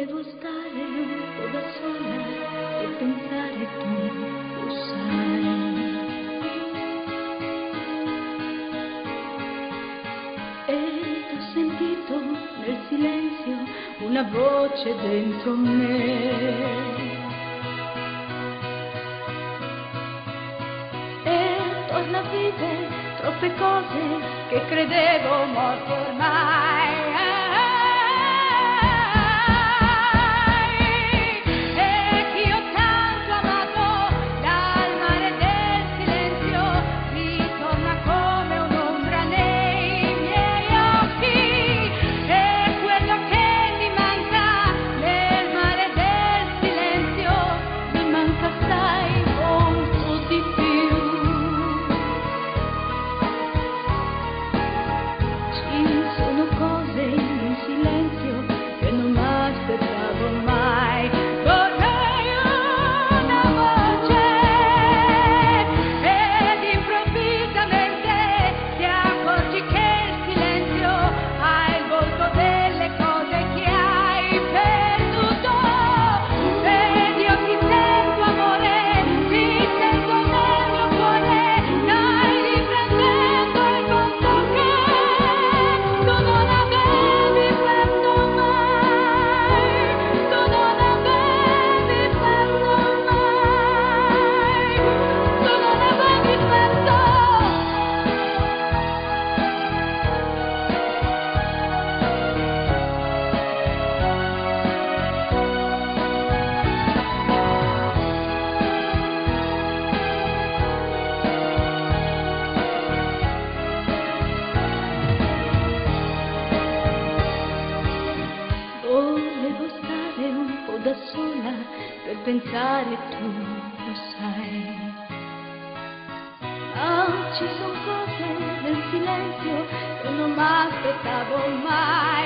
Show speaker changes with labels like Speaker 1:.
Speaker 1: Volevo stare un po' da sola e pensare, tu lo sai. Ed ho sentito nel silenzio una voce dentro me. E torna a vivere troppe cose che credevo morte ormai. Sono cose in silenzio che non mi aspettavo mai. Vorrei una voce ed improvvisamente ti accorgi che il silenzio ha il volto delle cose che hai perduto. Ed io ti sento amore, ti sento nel mio cuore, stai riprendendo il conto che tu non avevi fatto mai, tu non avevi fatto mai, tu non avevi fatto. Volevo stare un po' da sola per pensare, tu lo sai. Ma ci sono cose nel silenzio che non mi aspettavo mai.